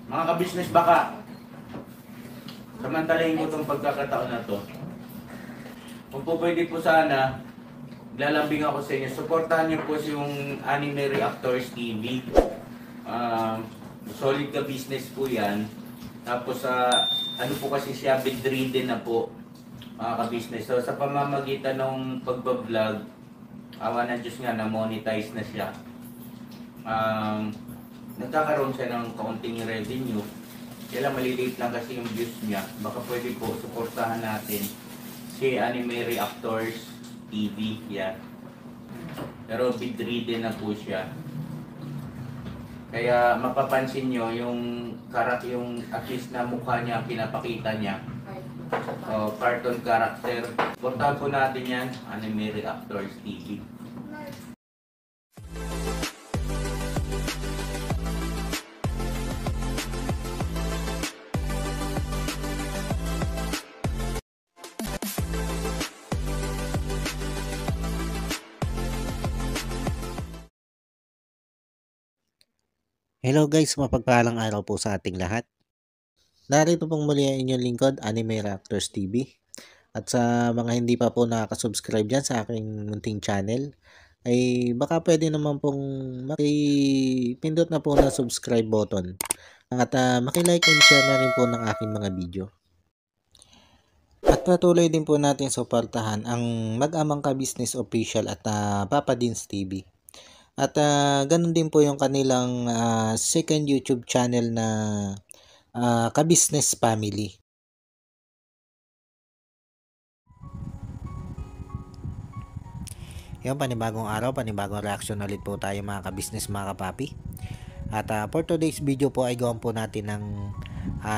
Mga ka-business, baka samantalahin ko itong pagkakataon na to. Kung po pwede po sana, lalambing ako sa inyo. Supportahan niyo po yung Anime Reactors TV. Solid ka business po yan. Tapos ano po kasi siya, bedridden na po, mga ka-business. So sa pamamagitan ng pagbablog, awa ng Diyos nga, na-monetize na siya. Nagkakaroon siya ng kaunting revenue. Kaya maliliit lang kasi yung views niya. Baka pwede po suportahan natin si Anime Reactors TV. Yan. Pero bedridden na po siya. Kaya mapapansin nyo yung at least na mukha niya, pinapakita niya. Cartoon character. Suportahan po natin yan, Anime Reactors TV. Hello guys, mapagpalang araw po sa ating lahat. Narito pong muli ang inyong lingkod, Anime Reactors TV. At sa mga hindi pa po nakaka-subscribe dyan sa aking munting channel, ay baka pwede naman pong makipindot na po na subscribe button. At makilike and share na rin po ng aking mga video. At patuloy din po natin suportahan ang Mag-amang Ka-Business Official at Papa Dins TV. At ganun din po yung kanilang second YouTube channel na Ka-Business Family. Yung panibagong araw, panibagong reaction ulit po tayo mga ka-business, mga kapapi. At for today's video po ay gawan po natin ng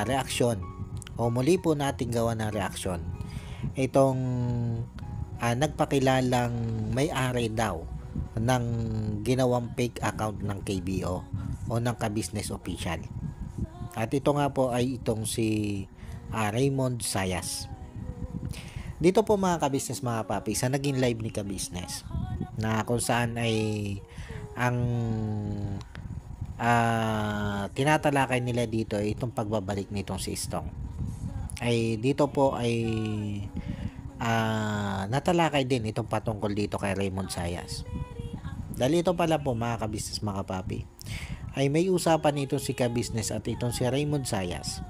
reaction o muli po natin gawa ng reaction. Itong nagpakilalang may-ari daw ng ginawang fake account ng KBO o ng Ka-Business Official. At ito nga po ay itong si Raymond Sayas. Dito po mga ka-business, mga papi, sa naging live ni ka-business na kung saan ay ang tinatalakay nila dito ay itong pagbabalik nitong si Stong. Ay dito po ay natalakay din itong patungkol dito kay Raymond Sayas. Dahil ito pala po mga ka-business, mga papi, ay may usapan itong si ka-business at itong si Raymond Sayas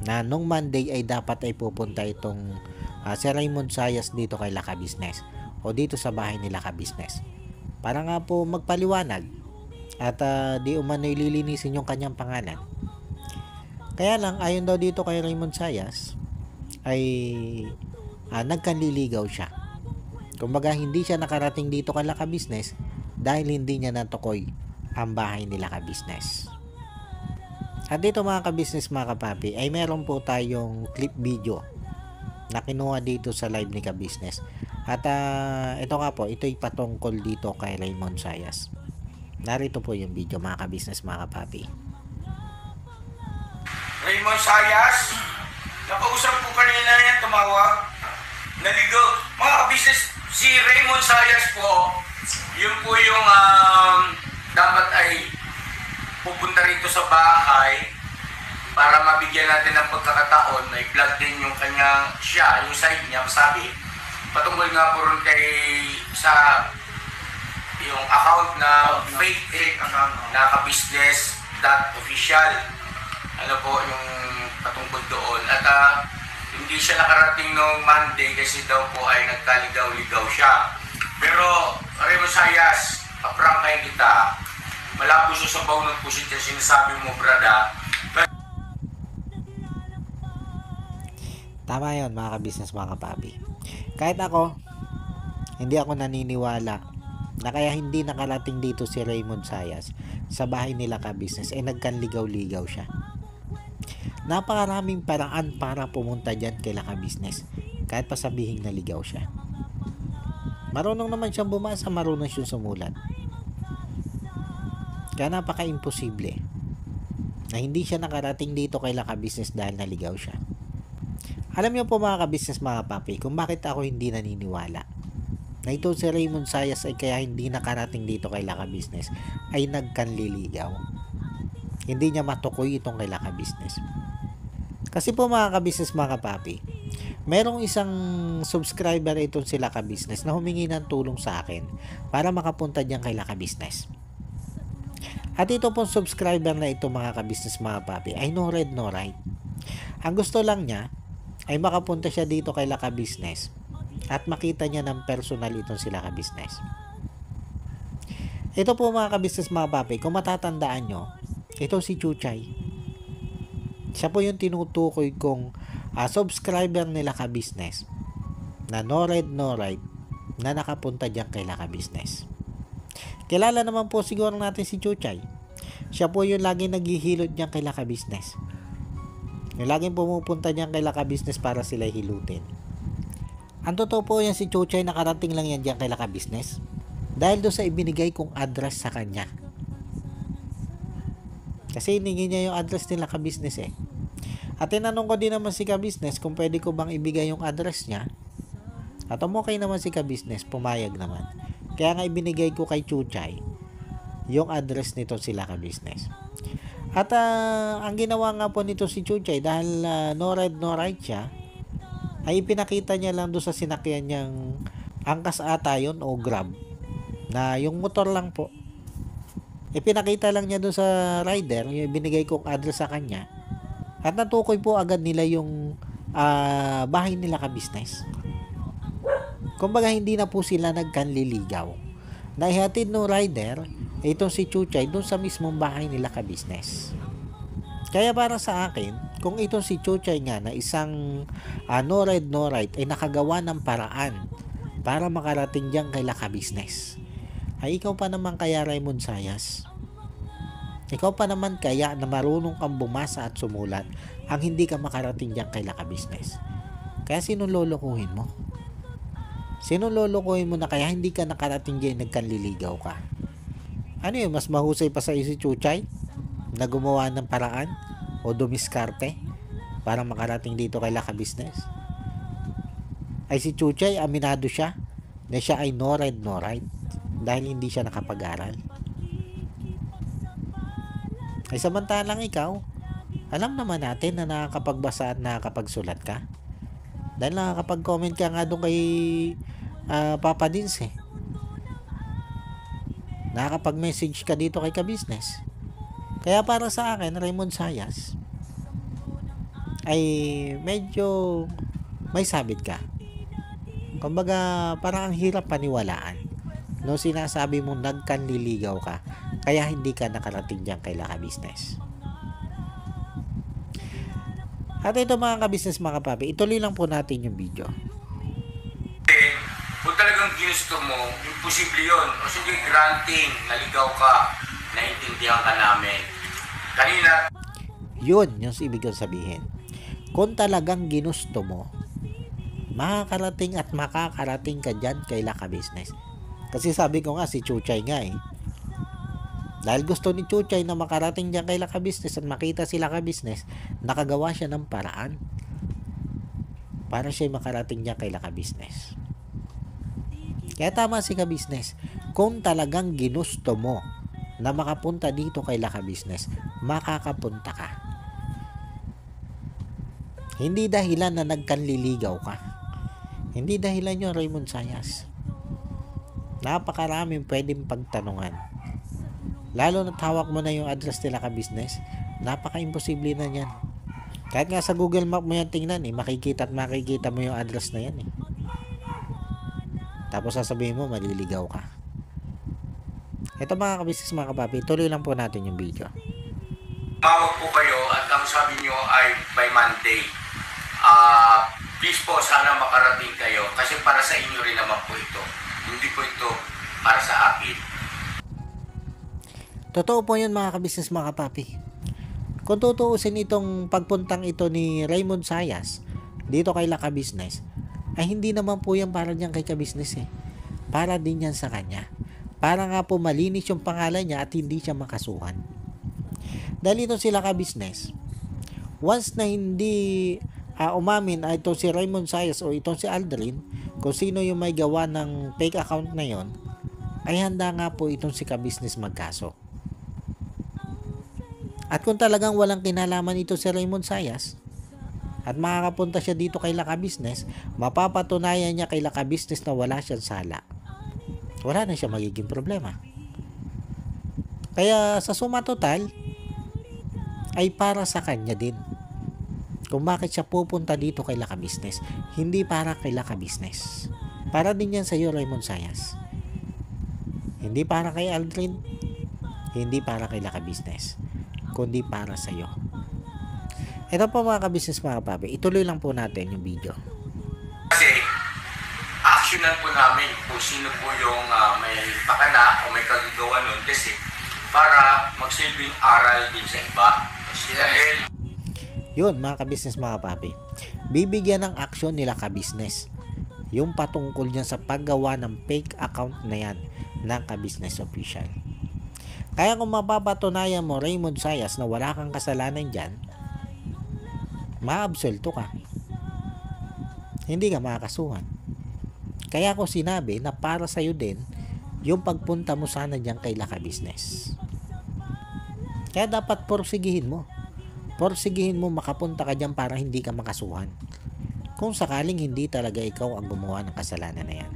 na nung Monday ay dapat ay pupunta itong si Raymond Sayas dito kay Ka-Business o dito sa bahay nila Ka-Business para nga po magpaliwanag at di umano'y lilinisin yung kanyang pangalan. Kaya lang ayon daw dito kay Raymond Sayas ay nagkanliligaw siya. Kumbaga hindi siya nakarating dito kay Ka-Business dahil hindi niya natukoy ang bahay nila Ka-Business. At dito mga ka-business, mga kapapi, ay meron po tayong clip video na kinuha dito sa live ni ka-business. At ito nga po, ito'y patungkol dito kay Raymond Sayas. Narito po yung video mga ka-business, mga kapapi. Raymond Sayas, napausap po kanina yan, tumawag. Naligaw. Mga ka-business, si Raymond Sayas po, yun po yung dapat ay pupunta rito sa bahay para mabigyan natin ng pagkakataon na i-vlog din yung kanya, yung side niya, sabi patungkol nga po rin kay sa yung account na fake account na ka-business.official, ano po yung patungkol doon. At hindi siya nakarating noong Monday kasi daw po ay nagkaligaw-ligaw siya. Pero Raymond Sayas, kaprangkain kita, malabo siya sa baunod po siya sinasabi mo, brada. Tama yun mga ka-business, mga kapapi. Kahit ako, hindi ako naniniwala na kaya hindi nakarating dito si Raymond Sayas sa bahay nila Ka-Business ay nagkanligaw-ligaw siya. Napakaraming paraan para pumunta dyan kay Ka-Business kahit pa sabihin na ligaw siya. Marunong naman siyang bumasa, marunong siyang sumulat. Kaya napaka-imposible na hindi siya nakarating dito kay Ka-Business dahil naligaw siya. Alam niyo po mga ka-business, mga papi, kung bakit ako hindi naniniwala na ito si Raymond Sayas ay kaya hindi nakarating dito kay Ka-Business ay nagkanliligaw. hindi niya matukoy itong kay Laka Business. Kasi po mga ka-business, mga kapapi, merong isang subscriber itong si Laka Business na humingi ng tulong sa akin para makapunta diyan kay Laka Business. At ito pong subscriber na ito mga ka-business, mga papi, ay no red no right. Ang gusto lang niya ay makapunta siya dito kay Laka Business at makita niya ng personal itong si Laka Business. Ito po mga ka-business, mga papi, kung matatandaan nyo, ito si Chuchay. Siya po yung tinutukoy kong subscriber ni Laka Business na no red no right na nakapunta diyan kay Laka Business. Kilala naman po siguro natin si Chuchay. Siya po yung laging naghihilot diyan kay Laka Business. Yung laging pumupunta diyan kay Laka Business para sila hilutin. Ang totoo po yan, si Chuchay nakarating lang yan diyan kay Laka Business dahil doon sa ibinigay kong address sa kanya. Kasi hiningi niya yung address ni Laka Business eh. At tinanong ko din naman si Ka-Business kung pwede ko bang ibigay yung address niya. At okay naman si Ka-Business, pumayag naman. Kaya nga ibinigay ko kay Chuchay yung address nito si Laka Business. At ang ginawa nga po nito si Chuchay dahil no red no right siya, ay ipinakita niya lang doon sa sinakyan niyang angkas ata yun o Grab na yung motor lang po. Ipinakita lang niya doon sa rider yung binigay kong address sa kanya. At natukoy po agad nila yung bahay nila Ka-Business. Kumbaga hindi na po sila nagkanliligaw. Naihatid no rider, itong si Chuchay doon sa mismong bahay nila Ka-Business. Kaya para sa akin, kung itong si Chuchay nga na isang no red no right ay nakagawa ng paraan para makarating dyan kay Laka Business, ay ikaw pa naman kaya Raymond Sayas? Ikaw pa naman kaya na marunong kang bumasa at sumulat ang hindi ka makarating dyan kay Laka Business? Kaya sinong lolokohin mo? Sinong lolokohin mo na kaya hindi ka nakarating dyan nagkanliligaw ka? Ano yun, mas mahusay pa sa si Chuchay na gumawa ng paraan o dumiskarte para makarating dito kay Laka Business? Ay si Chuchay, aminado siya na siya ay no red no right dahil hindi siya nakapag-aral. Ay samantalang ikaw, alam naman natin na nakakapagbasa at nakakapagsulat ka. Dahil nakakapag-comment ka nga doon kay Papa Dins eh. Nakakapag-message ka dito kay Ka-Business. Kaya para sa akin, Raymond Sayas, ay medyo may sabit ka. Kumbaga, parang ang hirap paniwalaan. No, sinasabi mong nagkanliligaw ka, kaya hindi ka nakarating dyan kay Laka Business. At ito mga Ka-Business, mga papi, ituloy lang po natin yung video. Kung talagang ginusto mo, imposible yun. O sige, granting, naligaw ka, naintindihan ka namin. Kanina, Yun yung ibig kong sabihin. Kung talagang ginusto mo, makakarating at makakarating ka dyan kay Laka Business. Kasi sabi ko nga, si Chuchay nga eh. Dahil gusto ni Chuchay na makarating dyan kay Laka Business at makita si Laka Business, nakagawa siya ng paraan para siya makarating dyan kay Laka Business. Kaya tama si Ka-Business. Kung talagang ginusto mo na makapunta dito kay Laka Business, makakapunta ka. Hindi dahilan na nagkanliligaw ka. Hindi dahilan yun, Raymond Sayas. Napakaraming pwedeng pagtanungan. Lalo na hawak mo na yung address nila Ka-Business, napaka-imposible na yan. Kahit nga sa Google Map mo yan tingnan eh, makikita at makikita mo yung address na yan eh. Tapos sasabihin mo, maliligaw ka. Ito mga Ka-Business, mga kapapi, tuloy lang po natin yung video. tumawag po kayo at ang sabi nyo ay by Monday. Please po, sana makarating kayo kasi para sa inyo rin naman po ito. Hindi po ito para sa akin. Totoo po yun mga Ka-Business, mga kapapi. Kung tutuusin itong pagpuntang ito ni Raymond Sayas dito kay Laka Business, ay hindi naman po yan para dyan kay Ka-Business eh. Para din yan sa kanya. Para nga po malinis yung pangalan niya at hindi siya makasuhan. Dahil ito sila Ka-Business, once na hindi umamin ito si Raymond Sayas o itong si Aldrin, kung sino yung may gawa ng fake account na yon, ay handa nga po itong si Ka-Business magkaso. At kung talagang walang kinalaman ito si Raymond Sayas at makakapunta siya dito kay Laka Business, mapapatunayan niya kay Laka Business na wala siyang sala. Wala na siya magiging problema. Kaya sa suma total ay para sa kanya din. Kung bakit siya pupunta dito kay Laka Business, hindi para kay Laka Business. Para din yan sa iyo, Raymond Sayas. Hindi para kay Aldrin, hindi para kay Laka Business, kundi para sa iyo. Ito po mga ka-business mga papi, ituloy lang po natin yung video. Kasi actionan po namin kung sino po yung may pakana o may kagagawa nun kasi para magsilbing aral din sa iba. Kasi dahil Yun mga ka-business mga papi, bibigyan ng aksyon nila ka-business yung patungkol dyan sa paggawa ng fake account na yan ng ka-business official. Kaya kung mapapatunayan mo Raymond Sayas na wala kang kasalanan dyan, maabsolto ka. Hindi ka makakasuhan. Kaya ako sinabi na para sa'yo din yung pagpunta mo sana dyan kay Laka Business. Kaya dapat porsigihin mo. Porsigihin mo makapunta ka dyan para hindi ka makasuhan. Kung sakaling hindi talaga ikaw ang gumawa ng kasalanan na yan.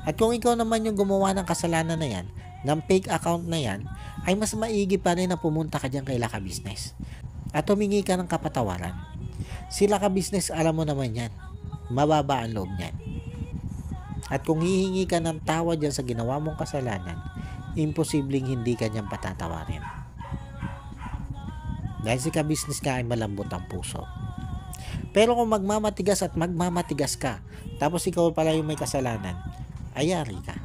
At kung ikaw naman yung gumawa ng kasalanan na yan, ng fake account na yan, ay mas maigi pa rin na pumunta ka dyan kay Laka Business. At humingi ka ng kapatawaran. Si Laka Business, alam mo naman yan. Mababa ang loob niyan. At kung hihingi ka ng tawad dyan sa ginawa mong kasalanan, imposibleng hindi ka niyang patatawarin. Dahil si ka-business ka ay malambot ang puso. Pero kung magmamatigas at magmamatigas ka, tapos ikaw pala yung may kasalanan, ayari ka.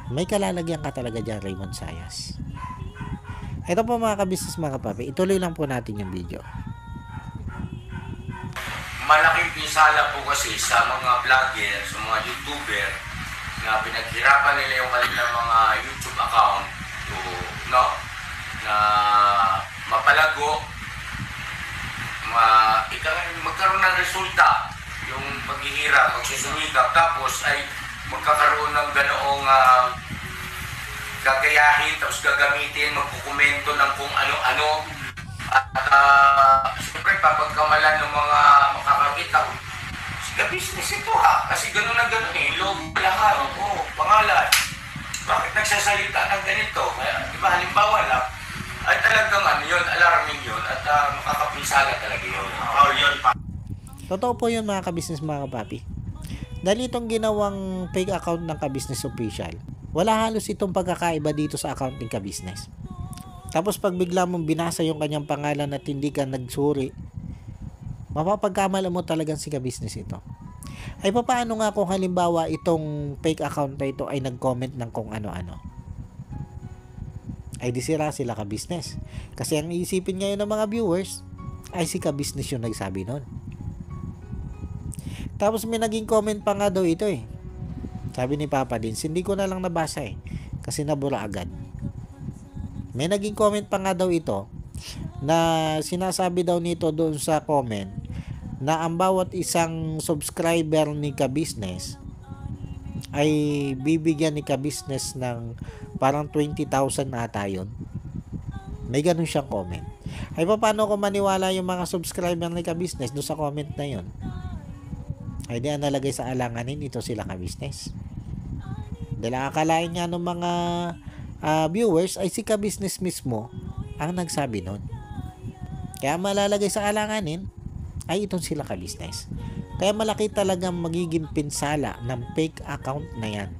May kalalagyan ka talaga dyan, Raymond Sayas. Ito po mga ka-business mga kapapi, ituloy lang po natin yung video. malaking pinsala po kasi sa mga vlogger, sa mga YouTuber na pinaghirapan nila yung kanilang mga YouTube account to, no, na mapalago, magkaroon ng resulta yung paghihirap, magsusumikap, tapos ay magkakaroon ng ganoong gagayahin, tapos gagamitin, magkukomento ng kung ano-ano. At siyempre, papagkamalan ng mga makakakita, sige, business ito ha, kasi gano'n na gano'n eh, logo lahat, pangalan, bakit nagsasalita ng ganito? Kaya, di ba, halimbawa lang, ay talagang ano yun, alarming yun, at makakapinsala talaga yun. Yun pa. Totoo po yun mga ka-business mga kapapi. Dahil itong ginawang fake account ng ka-business official, wala halos itong pagkakaiba dito sa account ng ka-business. Tapos pag bigla mong binasa yung kanyang pangalan at hindi ka nagsuri, mapapagkamala mo talagang si ka-business ito. Ay paano nga kung halimbawa itong fake account na ito ay nag-comment ng kung ano-ano? Ay di sira sila ka-business. Kasi ang iisipin ngayon ng mga viewers ay si ka-business yung nagsabi nun. Tapos may naging comment pa nga daw ito eh. Sabi ni Papa Dins, hindi ko na lang nabasa eh. Kasi nabura agad. May naging comment pa nga daw ito na sinasabi daw nito doon sa comment na ang bawat isang subscriber ni ka-business ay bibigyan ni ka-business ng parang 20,000 na ata yun. May ganun siyang comment. Ay paano ko maniwala yung mga subscriber ni ka-business doon sa comment na yun? Ay di ang nalagay sa alanganin ito sila ka-business. Dahil akalain nga ng mga viewers ay si ka-business mismo ang nagsabi nun. Kaya malalagay sa alanganin ay itong sila ka-business. Kaya malaki talagang magiging pinsala ng fake account na yan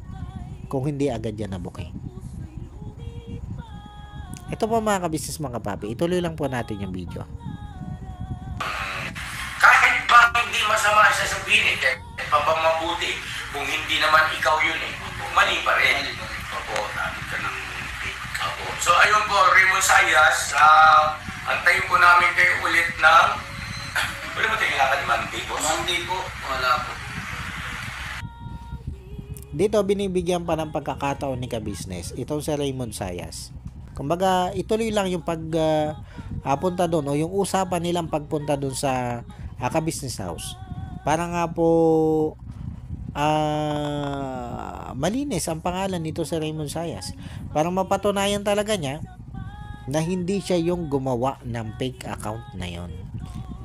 kung hindi agad yan nabuking. Ito po mga ka-business mga papi, ituloy lang po natin yung video. Kahit ba hindi masama siya sabihin kahit pa ba mabuti, kung hindi naman ikaw yun eh, mali pa rin. Opo, namin ka ng Opo. So ayun po, Raymond Sayas, antayin po namin kayo ulit ng wala mo tingin lakad Monday po? Monday po, wala po. Dito binibigyan pa ng pagkakataon ni ka-business itong si Raymond Sayas. Kumbaga ituloy lang yung pagpunta doon o yung usapan nilang pagpunta doon sa ka-business house. Para nga po malinis ang pangalan nito si Raymond Sayas. Para mapatunayan talaga niya na hindi siya yung gumawa ng fake account na yon.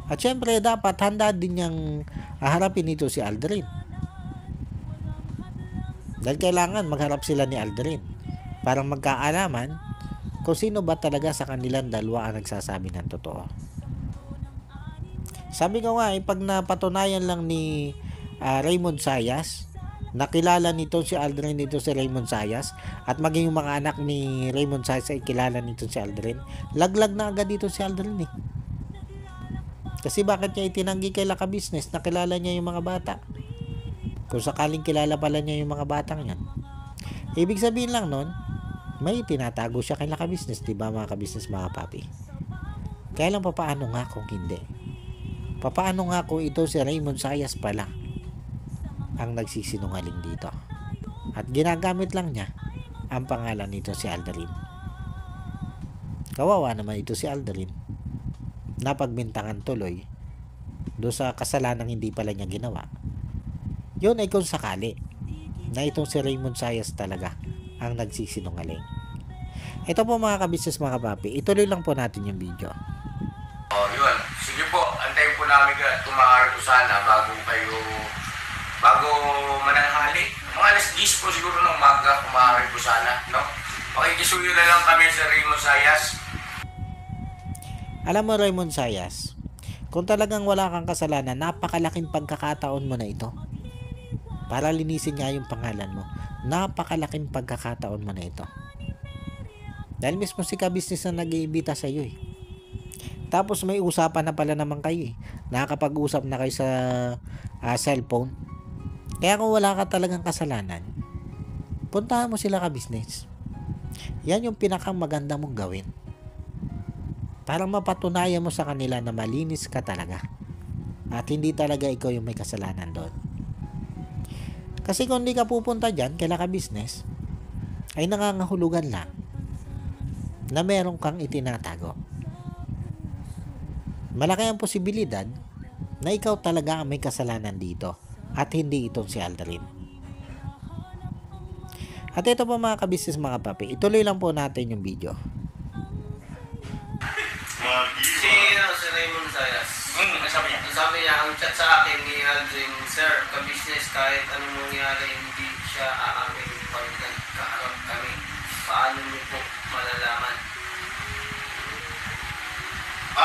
At syempre dapat handa din niyang harapin ito si Aldrin. Dahil kailangan magharap sila ni Aldrin para magkaalaman kung sino ba talaga sa kanilang dalawa ang nagsasabi ng totoo. Sabi ko nga, pag napatunayan lang ni Raymond Zayas, nakilala nito si Aldrin nito si Raymond Zayas, at maging yung mga anak ni Raymond Zayas ay kilala nito si Aldrin, laglag na agad dito si Aldrin eh. Kasi bakit niya itinanggi kay Laka Business na kilala niya yung mga bata? Kung sakaling kilala pala niya yung mga batang yan. Ibig sabihin lang nun, may tinatago siya kay Laka Business, diba mga ka-business, mga papi? Kaya lang papaano nga kung hindi? Papaano nga kung ito si Raymond Zayas pala ang nagsisinungaling dito? At ginagamit lang niya ang pangalan nito si Aldrin. Kawawa naman ito si Aldrin. Napagbintangan tuloy do sa kasalanang hindi pala niya ginawa. Yun ay kung sakali na itong si Raymond Zayas talaga ang nagsisinungaling. Ito po mga kabisnes, mga papi, ituloy lang po natin yung video. Yun. Sige po, antayin po namin ka. Tumakar po sana bago mananghali. Mga alas 10 po siguro ng umaga, kumakar po sana, no? Makikisuyo na lang kami sa Raymond Zayas. Alam mo Raymond Zayas, kung talagang wala kang kasalanan, napakalaking pagkakataon mo na ito para linisin nga yung pangalan mo. Napakalaking pagkakataon mo na ito. Dahil mismo si ka-business na nag-iimbita sa iyo eh. Tapos may usapan na pala naman kayo eh. Nakakapag-usap na kayo sa cellphone. Kaya kung wala ka talagang kasalanan, puntahan mo sila ka-business. Yan yung pinakamaganda mong gawin. Para mapatunayan mo sa kanila na malinis ka talaga. At hindi talaga ikaw yung may kasalanan doon. Kasi kung hindi ka pupunta dyan, kaya ka-business, ay nangangahulugan lang na meron kang itinatago. Malaki ang posibilidad na ikaw talaga ang may kasalanan dito at hindi itong si Aldrin. At ito po mga kabisnes, mga papi, ituloy lang po natin yung video. Si Raymond Zayas. Sabi niya, ang chat sa akin ni Aldrin, sir, ka-business, kahit anong mangyari, hindi siya aamin pag nagkaharap kami. Paano niyo po malalaman?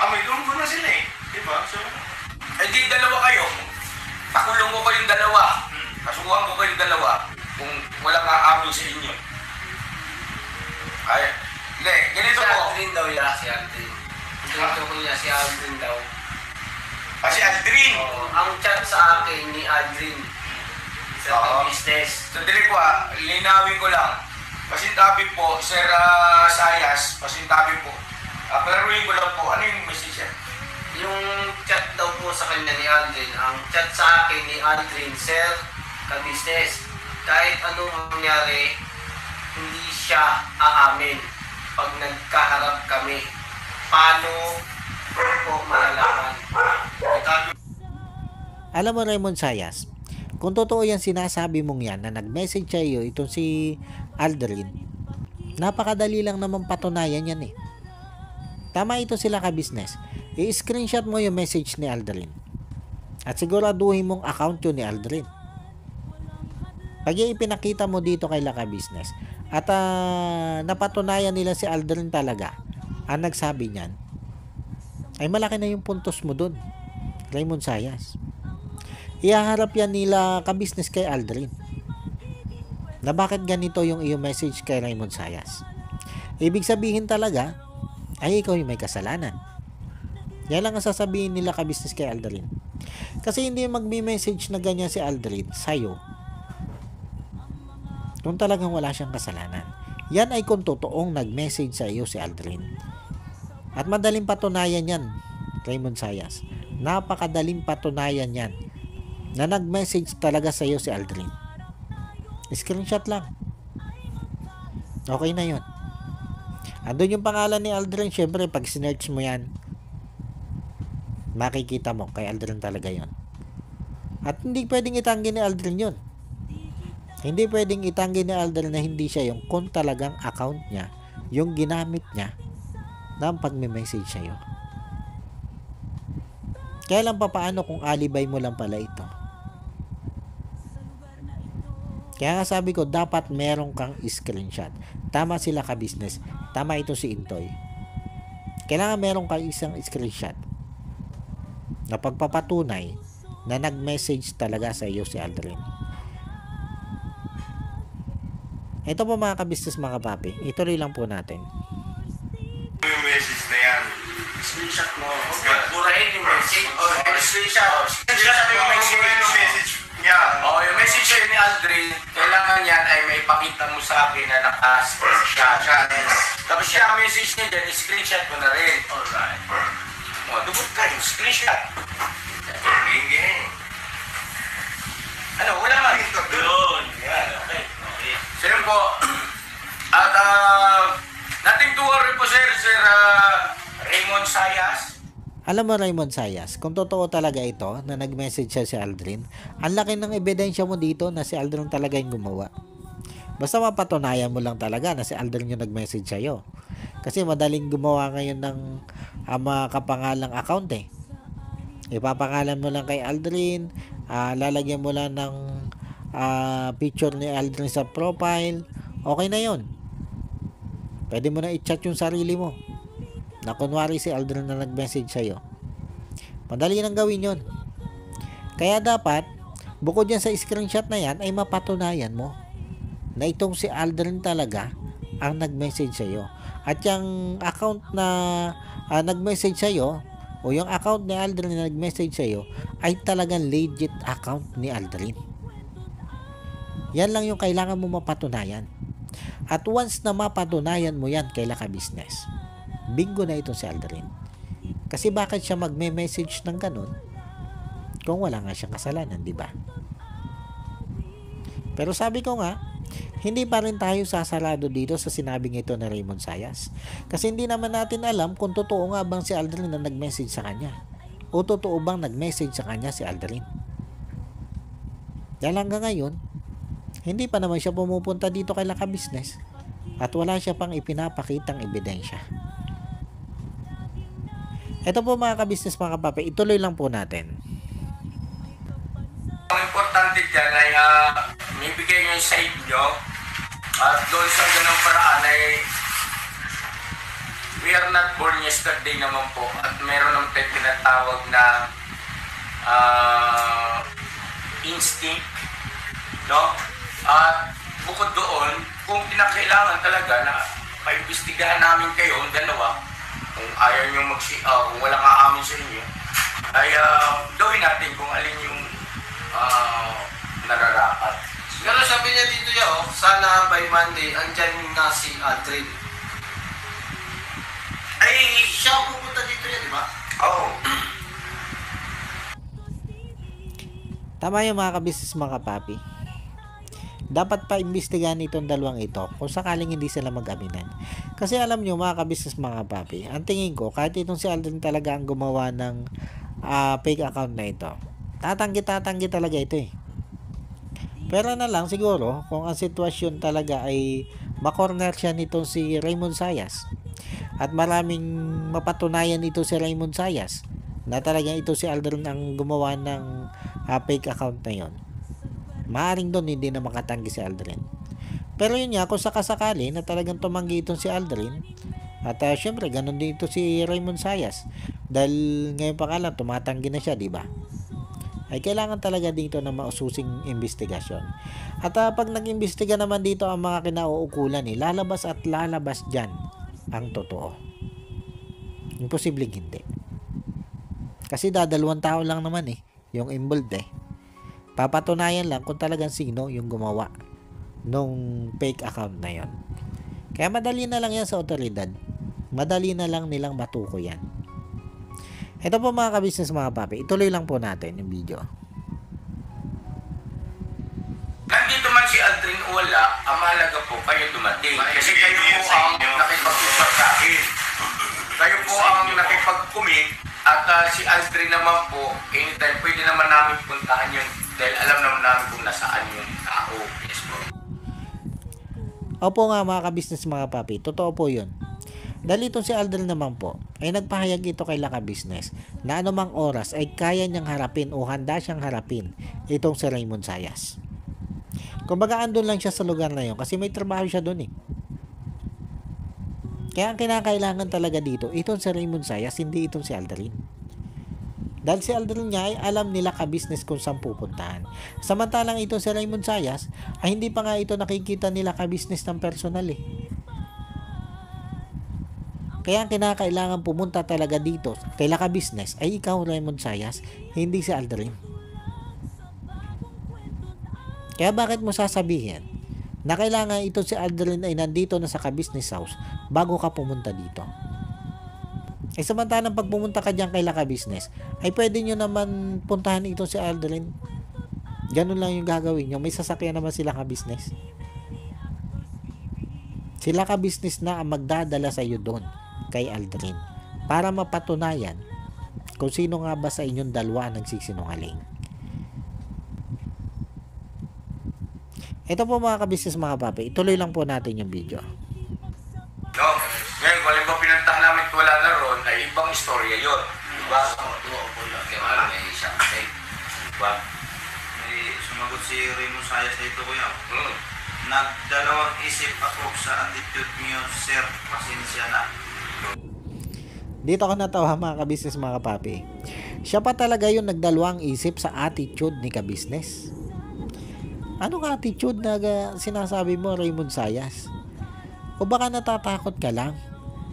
May lunggo na sila eh. Diba? So, di dalawa kayo. Pakulong ko kayong dalawa. Kasuhan ko kayong dalawa. Kung walang aamin sa inyo. Ay, hindi. Ganito Si po. Aldrin daw yan, si Aldrin. Ito ko niya, si Aldrin daw. Si Aldrin. Oo, ang chat sa akin ni Aldrin sa business. Sandali po linawin ko lang. Pasintabi po, Sir Zayas, pasintabi po. Pero ko lang po, ano yung message yan? Yung chat daw po sa kanya ni Aldrin, ang chat sa akin ni Aldrin, sir, ka-business, kahit anong mangyari, hindi siya aamin pag nagkaharap kami. Paano po malalaman? Alam mo Raymond Zayas, kung totoo yan sinasabi mong yan na nag-message sa iyo itong si Aldrin, napakadali lang naman patunayan yan eh. Tama ito sila ka-business. I-screenshot mo yung message ni Aldrin. At siguraduhin mong account yun ni Aldrin. Pag ipinakita mo dito kay Laka Business at napatunayan nila si Aldrin talaga ang nagsabi niyan, ay malaki na yung puntos mo dun, Raymond Zayas. Ihaharap yan nila ka-business kay Aldrin na bakit ganito yung iyong message kay Raymond Zayas. Ibig sabihin talaga ay ikaw yung may kasalanan. Yan lang ang sasabihin nila ka-business kay Aldrin. Kasi hindi magme-message na ganyan si Aldrin sa'yo kung talagang wala siyang kasalanan. Yan ay kung totoong nag-message sa iyo si Aldrin. At madaling patunayan yan, Raymond Zayas. Napakadaling patunayan yan na nag-message talaga sa iyo si Aldrin. Screenshot lang. Okay na yun. Andun yung pangalan ni Aldrin. Syempre, pag sinearch mo yan, makikita mo kay Aldrin talaga yon. At hindi pwedeng itanggi ni Aldrin yun. Hindi pwedeng itanggi ni Aldrin na hindi siya yung kung talagang account niya, yung ginamit niya ng pagme-message sa'yo. Kaya lang paano kung alibay mo lang pala ito? Kaya nga sabi ko, dapat meron kang screenshot. Tama sila ka-business. Tama ito si Intoy. Kailangan meron kang isang screenshot na pagpapatunay na nag-message talaga sa iyo si Aldrin. Ito po mga ka-business mga papi. Ituloy lang po natin. Yung message na yan. Screenshot mo. Burahin yung message. Screenshot. Screenshot yung message niya. Yung message sa'yo ni Aldrin, kailangan yan ay may pakita mo sa akin na naka-screenshot. Tapos siya message niya dyan, screenshot mo na rin. Alright. Dubot ka yung screenshot. Ging. Ano, wala nga. Doon. Yan, okay. So yun po. At nothing to worry po sir Raymond Sayas. Alam mo Raymond Sayas, kung totoo talaga ito na nag-message siya si Aldrin, ang laki ng ebidensya mo dito na si Aldrin talaga yung gumawa. Basta mapatunayan mo lang talaga na si Aldrin yung nag-message sa'yo. Kasi madaling gumawa ngayon ng kapangalang account eh. Ipapangalan mo lang kay Aldrin, lalagyan mo lang ng picture ni Aldrin sa profile, okay na yon. Pwede mo na i-chat yung sarili mo na kunwari si Aldrin na nag-message sa'yo. Madali nang gawin yon. Kaya dapat, bukod yan sa screenshot na yan, ay mapatunayan mo na itong si Aldrin talaga ang nag-message sa'yo. At yung account na nag-message sa'yo, o yung account ni Aldrin na nag-message sa'yo, ay talagang legit account ni Aldrin. Yan lang yung kailangan mo mapatunayan. At once na mapatunayan mo yan kay ka-business, bingo na itong si Aldrin. Kasi bakit siya magme-message ng ganun kung wala nga siyang kasalanan, di ba? Pero sabi ko nga, hindi pa rin tayo sasarado dito sa sinabing ito na Raymond Sayas. Kasi hindi naman natin alam kung totoo nga bang si Aldrin na nag-message sa kanya. O totoo bang nag-message sa kanya si Aldrin. Dahil hanggang ngayon, hindi pa naman siya pumupunta dito kay ka-business. At wala siya pang ipinapakitang ebidensya. Ito po mga ka-business mga kapapi, ituloy lang po natin. Ang importante dyan ay may bigay nyo yung side nyo at doon sa ganang paraan ay we are not born yesterday naman po at meron ng tinatawag na instinct, no? At bukod doon, kung kinakailangan talaga na paimbestigahan namin kayo, ang dalawa, kung ayaw nyo kung wala nga amin sa inyo, ay gawin natin kung alin yung nararapat. Pero sabi niya dito sana by Monday, andyan na si Aldrin. Ay, Siya ang pupunta dito yan, di ba? oh. Tama yung mga ka-business mga kapapi. Dapat pa imbestigahan itong dalawang ito kung sakaling hindi sila mag-aminan. Kasi alam nyo mga ka-business mga kapapi, ang tingin ko kahit itong si Aldrin talaga ang gumawa ng fake account na ito, tatanggi talaga ito eh. Pero na lang siguro kung ang sitwasyon talaga ay makorner siya nitong si Raymond Sayas at maraming mapatunayan ito si Raymond Sayas na talagang ito si Aldrin ang gumawa ng fake account na yon, maaring doon hindi na makatanggi si Aldrin. Pero yun nga, kung sakasakali na talagang tumanggi itong si Aldrin at syempre ganun din ito si Raymond Sayas dahil ngayon pa ka lang tumatanggi na siya, di ba? Ay kailangan talaga dito na maususing investigasyon. At pag nag-imbestiga naman dito ang mga kinauukulan, lalabas at lalabas dyan ang totoo. Imposibleng hindi. Kasi dadalawang tao lang naman yung involved Papatunayan lang kung talagang sino yung gumawa nung fake account na yon. Kaya madali na lang yan sa otoridad. Madali na lang nilang matuko yan. Ito po mga ka-business mga papi, ituloy lang po natin yung video. Nandito man si Aldrin o wala, ang mahalaga po kayo dumating. Kasi kayo po ang nakipag-usap sa akin. Kayo po ang nakipag-commit at si Aldrin naman po, anytime pwede naman namin puntahan yun dahil alam naman namin kung nasaan yung tao. Yes po. Opo nga mga ka-business mga papi, totoo po yun. Dahil itong si Aldrin naman po, ay nagpahayag ito kay Laka Business na anumang oras ay kaya niyang harapin o handa siyang harapin itong si Raymond Sayas. Kumbaga andun lang siya sa lugar na yun kasi may trabaho siya doon eh. Kaya ang kinakailangan talaga dito, itong si Raymond Sayas, hindi itong si Aldrin. Dahil si Aldrin niya ay alam nila ka-business kung saan pupuntahan. Samantalang itong si Raymond Sayas ay hindi pa nga ito nakikita nila ka-business ng personal eh. Kaya ang kinakailangan pumunta talaga dito kay Laka Business ay ikaw, Raymond Sayas, hindi si Aldrin. Kaya bakit mo sasabihin na kailangan ito si Aldrin ay nandito na sa ka-business house bago ka pumunta dito? Eh samantalang pag pumunta ka dyan kay Laka Business, ay pwede nyo naman puntahan ito si Aldrin. Ganun lang yung gagawin nyo. May sasakyan naman sila ka-business. Sila ka-business na ang magdadala sa iyo doon kay Aldrin para mapatunayan kung sino nga ba sa inyong dalawa ang nagsisinungaling. Ito po mga ka-business mga papi, ituloy lang po natin yung video. No? Ngayon, kung alam ba pinuntahan namin wala na ron, ay ibang istorya yun. Diba? Kaya may isang tape. Diba? May sumagot si Raymond Sayas dito kuya. Nagdalawang isip ako sa attitude niyo, sir. Pasensya na. Dito ako natawa mga ka-business mga papi. Siya pa talaga yung nagdalawang isip sa attitude ni ka-business. Anong attitude na sinasabi mo, Raymond Sayas? O baka natatakot ka lang?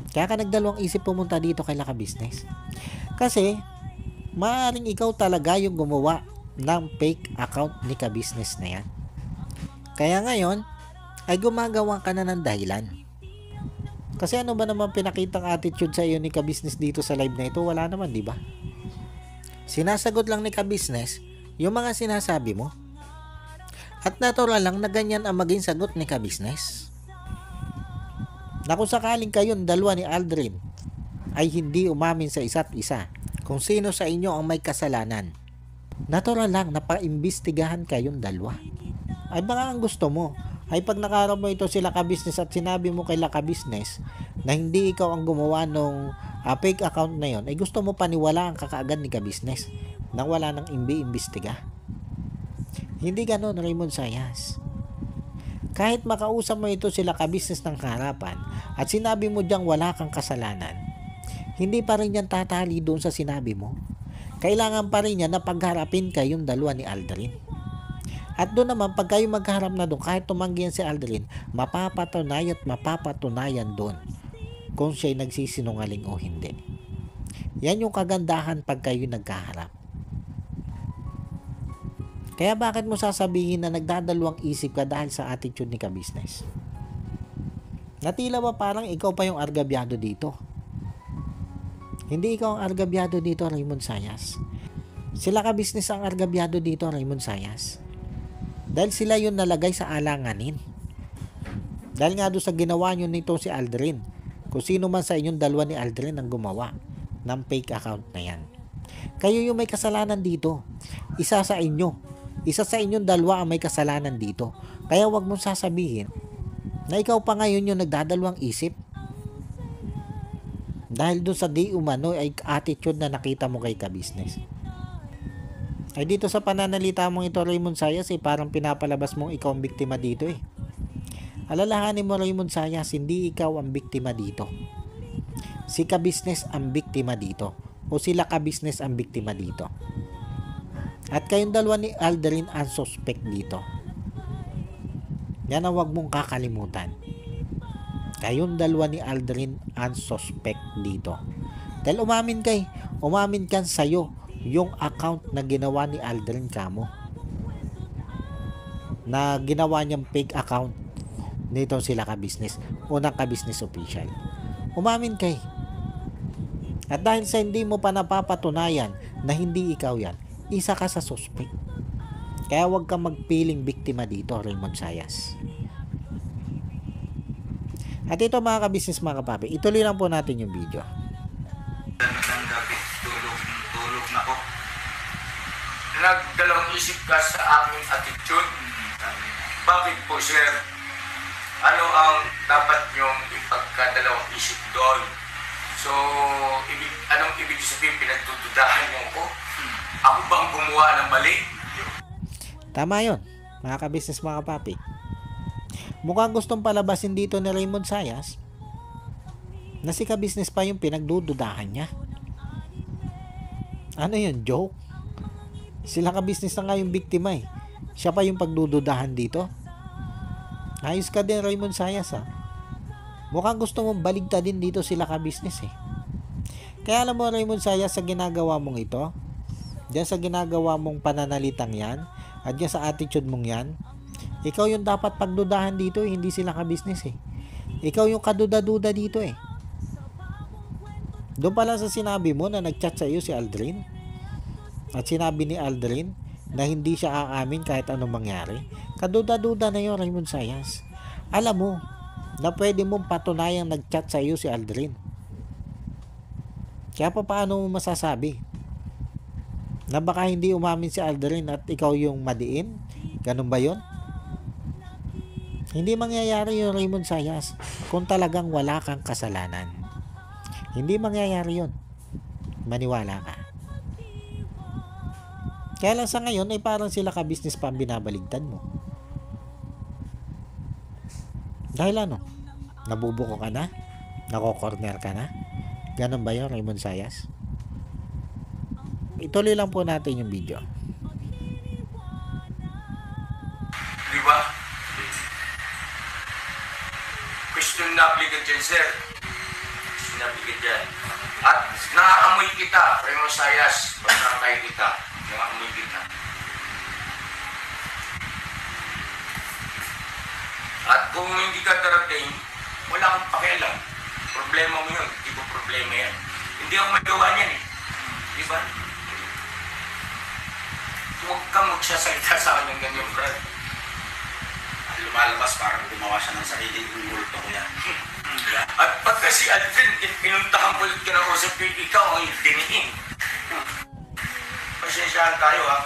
Kaya ka nagdalawang isip pumunta dito kay Laka Business? Kasi, maaaring ikaw talaga yung gumawa ng fake account ni ka-business na yan. Kaya ngayon, ay gumagawa ka na ng dahilan. Kasi ano ba naman pinakitang attitude sa iyo ni ka-business dito sa live na ito? Wala naman, di ba? Sinasagot lang ni ka-business yung mga sinasabi mo. At natural lang na ganyan ang maging sagot ni ka-business. Na kung sakaling kayong dalawa ni Aldrin ay hindi umamin sa isa't isa kung sino sa inyo ang may kasalanan, natural lang na paimbestigahan kayong dalawa. Ay baka ang gusto mo ay pag nakarap mo ito sila ka-business at sinabi mo kay Laka Business na hindi ikaw ang gumawa ng fake account na yon, ay gusto mo paniwalaan ka kaagad ni ka-business nang wala nang imbestiga. Hindi ganon, Raymond Sayas. Kahit makausap mo ito sila ka-business ng harapan at sinabi mo diyang wala kang kasalanan, hindi pa rin yan tatali doon sa sinabi mo. Kailangan pa rin yan na pagharapin kayong dalawa ni Aldrin. At doon naman, pag kayo magharap na doon, kahit tumanggi yan si Aldrin, mapapatunayan doon kung siya'y nagsisinungaling o hindi. Yan yung kagandahan pag kayo nagkaharap. Kaya bakit mo sasabihin na nagdadalawang isip ka dahil sa attitude ni ka-business? Natila ba parang ikaw pa yung argabyado dito? Hindi ikaw ang argabyado dito, Raymond Sayas. Sila ka-business ang argabyado dito, Raymond Sayas. Dahil sila yung nalagay sa alanganin. Dahil nga doon sa ginawa nyo nito si Aldrin. Kung sino man sa inyong dalawa ni Aldrin ang gumawa ng fake account na yan. Kayo yung may kasalanan dito. Isa sa inyong dalawa ang may kasalanan dito. Kaya wag mong sasabihin na ikaw pa ngayon yung nagdadalawang isip. Dahil doon sa di umano ay attitude na nakita mo kay ka-business. Ay dito sa pananalita mong ito, Raymond Sayas, parang pinapalabas mong ikaw ang biktima dito eh. Alalahanin mo, Raymond Sayas, hindi ikaw ang biktima dito. Si ka-business ang biktima dito. O sila ka-business ang biktima dito. At kayong dalawa ni Aldrin ang suspect dito. Yan ang wag mong kakalimutan. Kayong dalawa ni Aldrin ang suspect dito. Dahil umamin kan sa'yo yung account na ginawa ni Aldrin kamo. Na ginawa niyang fake account nito sila ka-business. Unang ka-business official. Umamin kay. At dahil sa hindi mo pa napapatunayan na hindi ikaw yan, isa ka sa suspect. Kaya huwag kang magpiling biktima dito, Raymond Sayas. At ito mga ka-business, mga kapapi, ituloy lang po natin yung video. Magandang gabi. Tulog na ko. Nagdalawang isip ka sa aming attitude. Bakit po, sir? ano ang dapat nyong ipagkadalawang isip doon. So, anong ibig sabihin, pinagdududahan mo ko? Ako bang gumawa ng mali? Tama yun, mga ka-business, mga kapapi. Mukhang gustong palabasin dito ni Raymond Sayas na si ka-business pa yung pinagdududahan niya. Ano yun, joke? Sila ka-business na nga yung biktima eh. Siya pa yung pagdududahan dito. Ayos ka din, Raymond Sayas ha. Mukhang gusto mong baligtadin dito sila ka-business eh. Kaya alam mo, Raymond Sayas, sa ginagawa mong ito, diyan sa ginagawa mong pananalitang yan, at diyan sa attitude mong yan, ikaw yung dapat pagdudahan dito eh, hindi sila ka-business eh. Ikaw yung kaduda-duda dito eh. Doon pala sa sinabi mo na nag-chat sa iyo si Aldrin, at sinabi ni Aldrin na hindi siya aamin kahit anong mangyari, kaduda-duda na yun, Raymond Sayas. Alam mo na pwede mong patunayang nag-chat sa iyo si Aldrin. Kaya paano mo masasabi na baka hindi umamin si Aldrin at ikaw yung madiin? Ganun ba yun? Hindi mangyayari yun, Raymond Sayas, kung talagang wala kang kasalanan. Hindi mangyayari yun. Maniwala ka. Kaya lang sa ngayon ay parang sila ka-business pa ang binabaligtad mo. Dahil ano? Nabubuko ka na? Nako-corner ka na? Ganun ba yun, Raymond Sayas? Ituloy lang po natin yung video. Di ba? Question na aplikat dyan, sir. Question na aplikat dyan. At nakaamoy kita, Raymond Sayas. Pagkakay kita. Nakaamoy kita. At kung hindi ka darating, wala kang pakialam. Problema mo yun. Di ba problema yan? Hindi ako magawa niyan eh. Di ba? Huwag kang magsasalita sa akin ng ganyan, Brad. Lumalabas parang gumawa siya ng sarili ng multo ko yan. At pagka si Aldrin, pinuntahan ko ulit ka ng usap, ikaw ang dinihin. Pasensyahan tayo ha.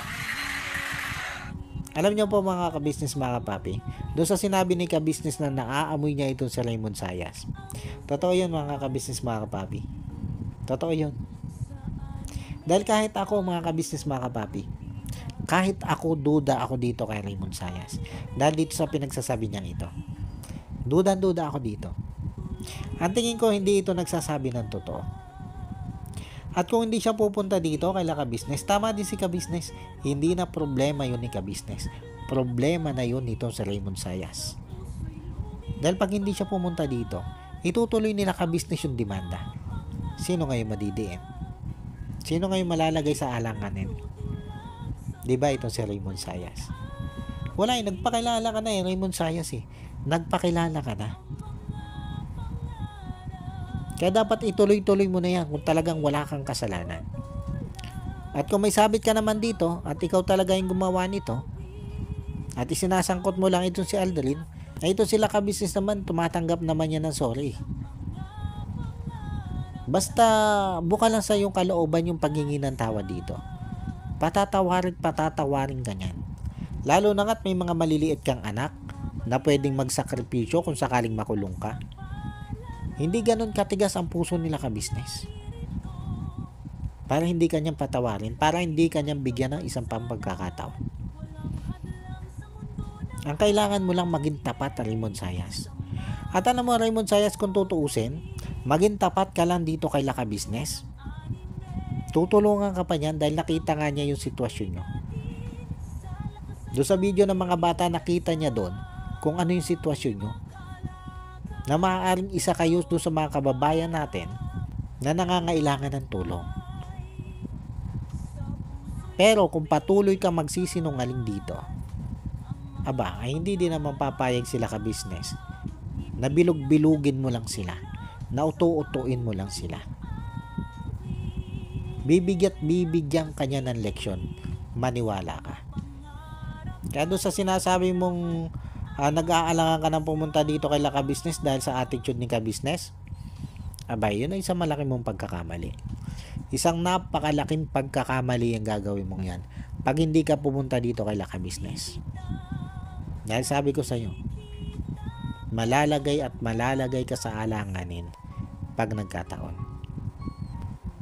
Alam niyo po mga ka-business, mga kapapi, doon sa sinabi ni ka-business na naaamoy niya itong si Raymond Sayas. Totoo yun mga ka-business, mga kapapi. Totoo yun. Dahil kahit ako mga ka-business, mga kapapi, kahit ako duda ako dito kay Raymond Sayas. Dahil dito sa pinagsasabi niya ito. Duda ako dito. Ang tingin ko hindi ito nagsasabi ng totoo. At kung hindi siya pupunta dito kay ka-business, tama din si ka-business. Hindi na problema yun ni ka-business. Problema na yun nito sa Raymond Sayas. Dahil pag hindi siya pumunta dito, itutuloy nila ka-business yung demanda. Sino ngayon madidiin? Sino ngayon malalagay sa alanganin? Diba ito si Raymond Sayas? Wala eh, nagpakilala ka na eh, Raymond Sayas eh. Nagpakilala ka na. Kaya dapat ituloy-tuloy mo na yan kung talagang wala kang kasalanan. At kung may sabit ka naman dito at ikaw talaga yung gumawa nito at isinasangkot mo lang ito si Aldrin, ay ito sila ka-business naman, tumatanggap naman yan ng sorry. Basta buka lang sa iyong kalooban yung paghingi ng tawad dito. Patatawarin ka niyan. Lalo na nga't may mga maliliit kang anak na pwedeng magsakripisyo kung sakaling makulong ka. Hindi ganun katigas ang puso nila ka-business. Para hindi kanyang patawarin, para hindi kanyang bigyan ng isang pagkakataon. Ang kailangan mo lang maging tapat, Raymond Sayas. At alam mo, Raymond Sayas, kung tutuusin, maging tapat ka lang dito kay ka-business. Tutulungan ka pa niyan dahil nakita nga niya yung sitwasyon nyo. Doon sa video ng mga bata, nakita niya doon kung ano yung sitwasyon nyo. Na maaaring isa kayo doon sa mga kababayan natin na nangangailangan ng tulong. Pero kung patuloy ka magsisinungaling dito, aba, ay hindi din naman papayag sila ka-business na bilog-bilugin mo lang sila, na utu-utuin mo lang sila. Bibigyan kanya ng leksyon, maniwala ka. Kaya doon sa sinasabi mong nag-aalangan ka ng pumunta dito kay ka-business dahil sa attitude ni ka-business, abay, yun ay isang malaki mong pagkakamali. Isang napakalaking pagkakamali ang gagawin mong yan pag hindi ka pumunta dito kay ka-business. Dahil sabi ko sa iyo, malalagay ka sa alanganin pag nagkataon.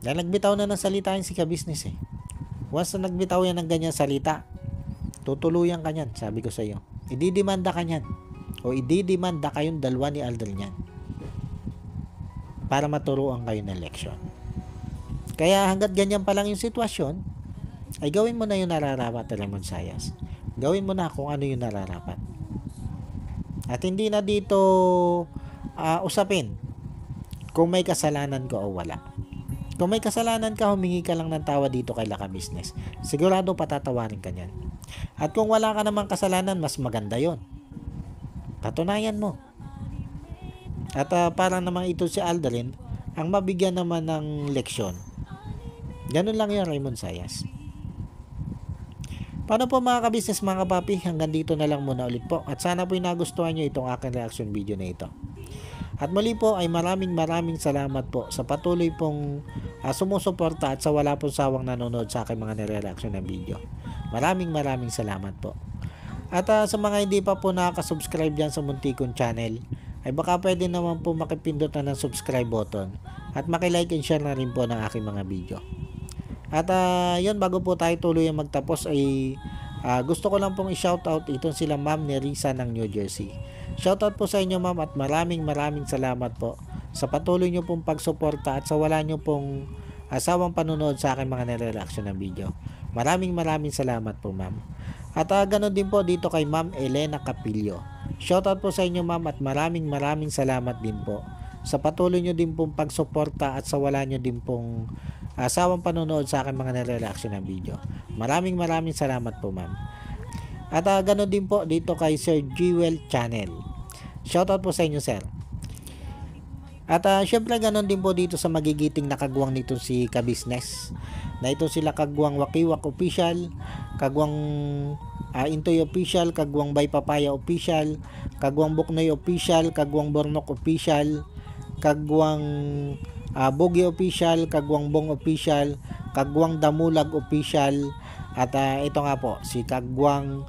Dahil nagbitaw na ng salita yun si ka-business eh. Once na nagbitaw yan ng ganyan salita, tutuluyan ka niyan, sabi ko sa iyo. Ididemanda ka niyan. O ididemanda kayong dalawa ni Aldrin niyan. Para maturuan kayo ng leksyon. Kaya hanggat ganyan pa lang yung sitwasyon, ay gawin mo na yung nararapat, Lemon Sayas. Gawin mo na kung ano yung nararapat. At hindi na dito usapin kung may kasalanan ka o wala. Kung may kasalanan ka, humingi ka lang ng tawa dito kay Laka Business. Sigurado patatawarin ka niyan. At kung wala ka namang kasalanan, mas maganda yon. Patunayan mo. At para naman ito si Aldrin, ang mabigyan naman ng leksyon. Ganun lang yan, Raymond Sayas. Paano po mga ka-business, mga kapapi? Hanggang dito na lang muna ulit po. At sana po nagustuhan nyo itong aking reaction video na ito. At muli po ay maraming salamat po sa patuloy pong sumusuporta at sa wala pong sawang nanonood sa aking mga nire-reaction na video. Maraming salamat po. At sa mga hindi pa po nakaka-subscribe dyan sa Muntikon channel, ay baka pwede naman po makipindot na ng subscribe button at makilike and share na rin po ng aking mga video. At yun, bago po tayo tuloy ang magtapos ay gusto ko lang pong i-shoutout itong sila Ma'am Nerissa ng New Jersey. Shoutout po sa inyo ma'am at maraming salamat po sa patuloy nyo pong pagsuporta at sa wala nyo pong asawang panunood sa aking mga nire-reaction ng video. Maraming salamat po ma'am. At ganoon din po dito kay Ma'am Elena Capillo. Shoutout po sa inyo ma'am at maraming salamat din po sa patuloy nyo din pong pagsuporta at sa wala nyo din pong asawang panonood sa aking mga nire-reaction ng video. Maraming salamat po ma'am. At ganoon din po dito kay Sir Jewel Channel. Shoutout po sa inyo sir. At syempre ganoon din po dito sa magigiting nakagwang nito si ka-business. Na ito sila Kagwang Wakiwak Official, Kagwang Intoy Official, Kagwang Bay Papaya Official, Kagwang Buknoy Official, Kagwang Bornok Official, Kagwang Bogi Official, Kagwang Bong Official, Kagwang Damulag Official, at ito nga po si Kagwang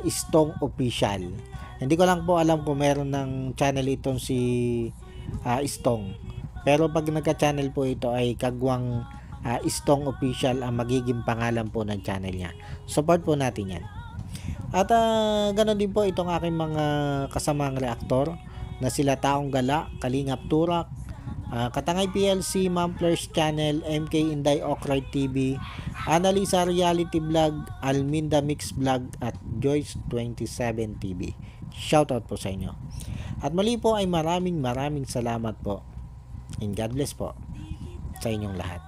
Istong Official. Hindi ko lang po alam kung meron ng channel itong si Istong, pero pag nagka-channel po ito ay Kagwang Istong Official ang magiging pangalan po ng channel niya. Support po natin yan. At ganoon din po itong aking mga kasamang reaktor na sila Taong Gala, Kalingap Turak, Katangay PLC, Mamplers Channel, MK Inday Okray TV, Analisa Reality Vlog, Alminda Mix Vlog at Joyce 27 TV. Shoutout po sa inyo. At muli po ay maraming salamat po. And God bless po sa inyong lahat.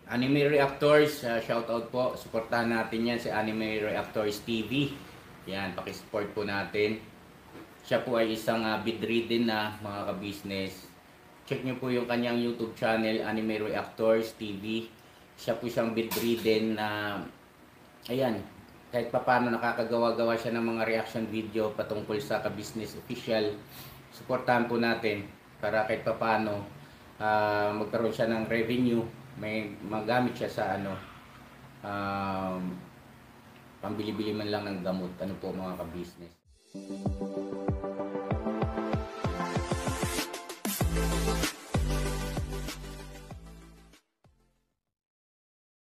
Anime Reactors, shoutout po. Suportahan natin yan si Anime Reactors TV. Yan, pakisupport po natin. Siya po ay isang bedridden na mga ka-business. Check nyo po yung kanyang YouTube channel, Anime Reactors TV. Siya po siyang bedridden na, ayan, kahit paano nakakagawa-gawa siya ng mga reaction video patungkol sa ka-business official. Suportahan po natin para kahit paano magkaroon siya ng revenue. May magamit siya sa pambili-bili man lang ng gamot. Ano po mga ka-business.